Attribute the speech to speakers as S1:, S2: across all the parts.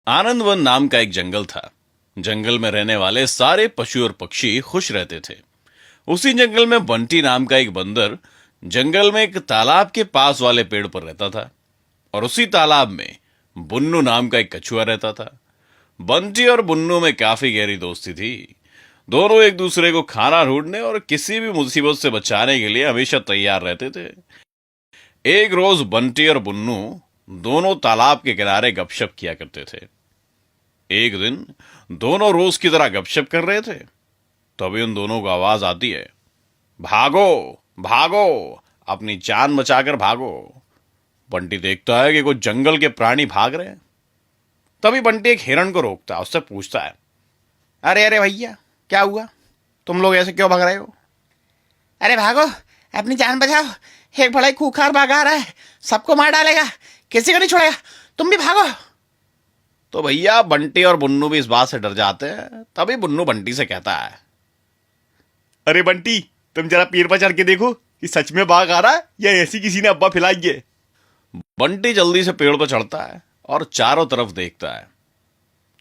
S1: आनंदवन नाम का एक जंगल था। जंगल में रहने वाले सारे पशु और पक्षी खुश रहते थे। उसी जंगल में बंटी नाम का एक बंदर जंगल में एक तालाब के पास वाले पेड़ पर रहता था, और उसी तालाब में बुन्नू नाम का एक कछुआ रहता था। बंटी और बुन्नू में काफी गहरी दोस्ती थी। दोनों एक दूसरे को खाना ढूंढने और किसी भी मुसीबत से बचाने के लिए हमेशा तैयार रहते थे। एक रोज बंटी और बुन्नू दोनों तालाब के किनारे गपशप किया करते थे। एक दिन दोनों रोज की तरह गपशप कर रहे थे, तभी उन दोनों को आवाज आती है, भागो भागो, अपनी जान बचाकर भागो। बंटी देखता है कि कुछ जंगल के प्राणी भाग रहे हैं। तभी बंटी एक हिरण को रोकता है, उससे पूछता है, अरे अरे भैया, क्या हुआ? तुम लोग ऐसे क्यों भाग रहे हो?
S2: अरे भागो, अपनी जान बचाओ, एक बड़ा ही खूंखार बाघ आ रहा है, सबको मार डालेगा, किसी को नहीं छोड़ेगा, तुम भी भागो।
S1: तो भैया बंटी और बुन्नू भी इस बात से डर जाते हैं। तभी बुन्नू बंटी से कहता है,
S3: अरे बंटी, तुम जरा पेड़ पर चढ़ के देखो कि सच में बाघ आ रहा है या ऐसी किसी ने अब्बा फैलाई है।
S1: बंटी जल्दी से पेड़ पर चढ़ता है और चारों तरफ देखता है।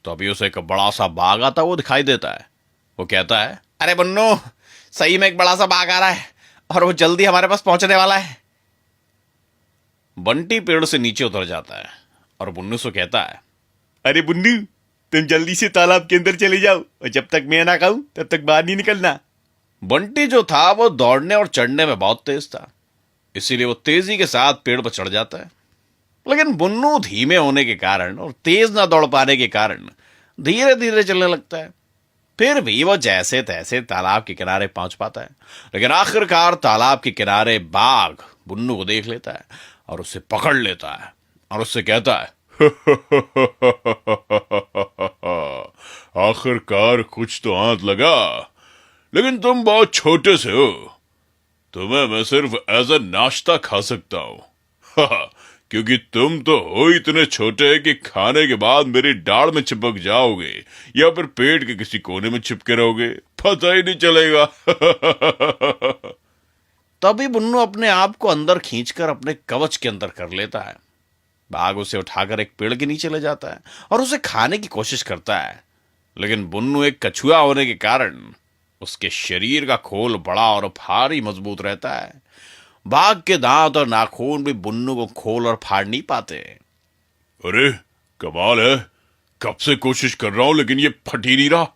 S1: तो अभी उसे एक बड़ा सा बाघ आता वो दिखाई देता है। वो कहता है,
S2: अरे बुन्नू, सही में एक बड़ा सा बाघ आ रहा है और वो जल्दी हमारे पास पहुंचने वाला है।
S1: बंटी पेड़ से नीचे उतर जाता है और बुन्नू से कहता है,
S3: अरे बुन्नू, तुम जल्दी से तालाब के अंदर चले जाओ और जब तक मैं ना कहूं तब तक बाहर नहीं निकलना।
S1: बंटी जो था वो दौड़ने और चढ़ने में बहुत तेज था, इसीलिए वो तेजी के साथ पेड़ पर चढ़ जाता है। लेकिन बुन्नू धीमे होने के कारण और तेज ना दौड़ पाने के कारण धीरे धीरे चलने लगता है। फिर भी वो जैसे तैसे तालाब के किनारे पहुंच पाता है। लेकिन आखिरकार तालाब के किनारे बाघ बुन्नू को देख लेता है और उसे पकड़ लेता है और उससे कहता है, आखिरकार कुछ तो हाथ लगा, लेकिन तुम बहुत छोटे से हो, तुम्हें मैं सिर्फ एज अ नाश्ता खा सकता हूं। क्योंकि तुम तो हो इतने छोटे कि खाने के बाद मेरी डाढ़ में चिपक जाओगे या फिर पेट के किसी कोने में चिपके रहोगे, पता ही नहीं चलेगा। तभी बुन्नू अपने आप को अंदर खींचकर अपने कवच के अंदर कर लेता है। बाघ उसे उठाकर एक पेड़ के नीचे ले जाता है और उसे खाने की कोशिश करता है। लेकिन बुन्नू एक कछुआ होने के कारण उसके शरीर का खोल बड़ा और भारी मजबूत रहता है। बाघ के दांत और नाखून भी बुन्नू को खोल और फाड़ नहीं पाते। अरे कमाल है, कब से कोशिश कर रहा हूं लेकिन ये फट ही नहीं रहा।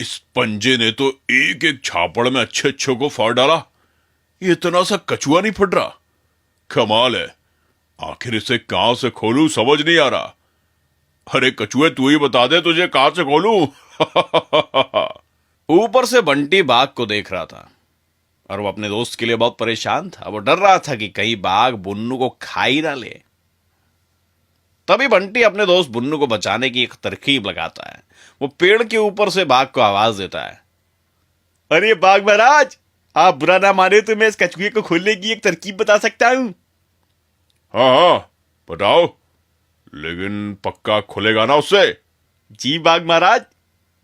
S1: इस पंजे ने तो एक एक छापड़ में अच्छे अच्छों को फाड़ डाला, ये इतना सा कछुआ नहीं फट रहा। कमाल है, आखिर इसे कहां से खोलूं समझ नहीं आ रहा। अरे कछुए, तू ही बता दे तुझे कहां से खोलूं। ऊपर से बंटी बाघ को देख रहा था और वो अपने दोस्त के लिए बहुत परेशान था। वो डर रहा था कि कहीं बाघ बुन्नू को खा ही ना ले। तभी बंटी अपने दोस्त बुन्नू को बचाने की एक तरकीब लगाता है। वो पेड़ के ऊपर से बाघ को आवाज देता है,
S3: अरे बाघ महाराज, आप बुरा ना माने तो मैं इस कछुए को खोलने की एक तरकीब बता सकता हूं।
S1: हाँ हाँ बताओ, लेकिन पक्का खुलेगा ना उससे?
S3: जी बाघ महाराज,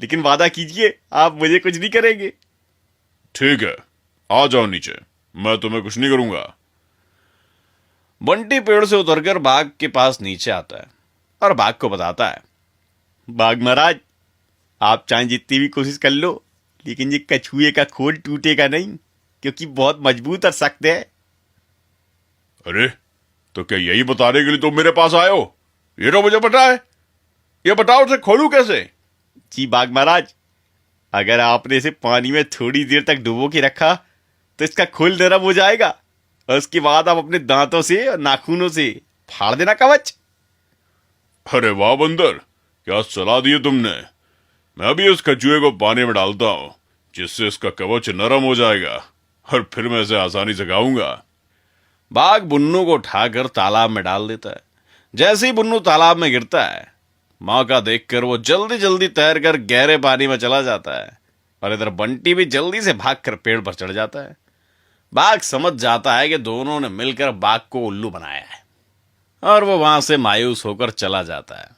S3: लेकिन वादा कीजिए आप मुझे कुछ नहीं करेंगे।
S1: ठीक है, आ जाओ नीचे, मैं तुम्हें कुछ नहीं करूंगा। बंटी पेड़ से उतरकर बाघ के पास नीचे आता है और बाघ को बताता है,
S3: बाघ महाराज, आप चाहे जितनी भी कोशिश कर लो, लेकिन ये कछुए का खोल टूटेगा नहीं, क्योंकि बहुत मजबूत और सख्त है।
S1: अरे तो क्या यही बताने के लिए तुम मेरे पास आए हो? ये तो मुझे पता है, ये बताओ उसे खोलूं कैसे?
S3: जी बाघ महाराज, अगर आपने इसे पानी में थोड़ी देर तक डुबो के रखा तो इसका खोल नरम हो जाएगा और उसके बाद आप अपने दांतों से और नाखूनों से फाड़ देना कवच।
S1: अरे वाह बंदर, क्या सलाह दी तुमने। मैं भी उस कछुए को पानी में डालता हूं, जिससे इसका कवच नरम हो जाएगा और फिर मैं इसे आसानी से खाऊंगा। बाघ बुन्नू को उठाकर तालाब में डाल देता है। जैसे ही बुन्नू तालाब में गिरता है, मौका देखकर वो जल्दी जल्दी तैरकर गहरे पानी में चला जाता है और इधर बंटी भी जल्दी से भागकर पेड़ पर चढ़ जाता है। बाघ समझ जाता है कि दोनों ने मिलकर बाघ को उल्लू बनाया है और वो वहां से मायूस होकर चला जाता है।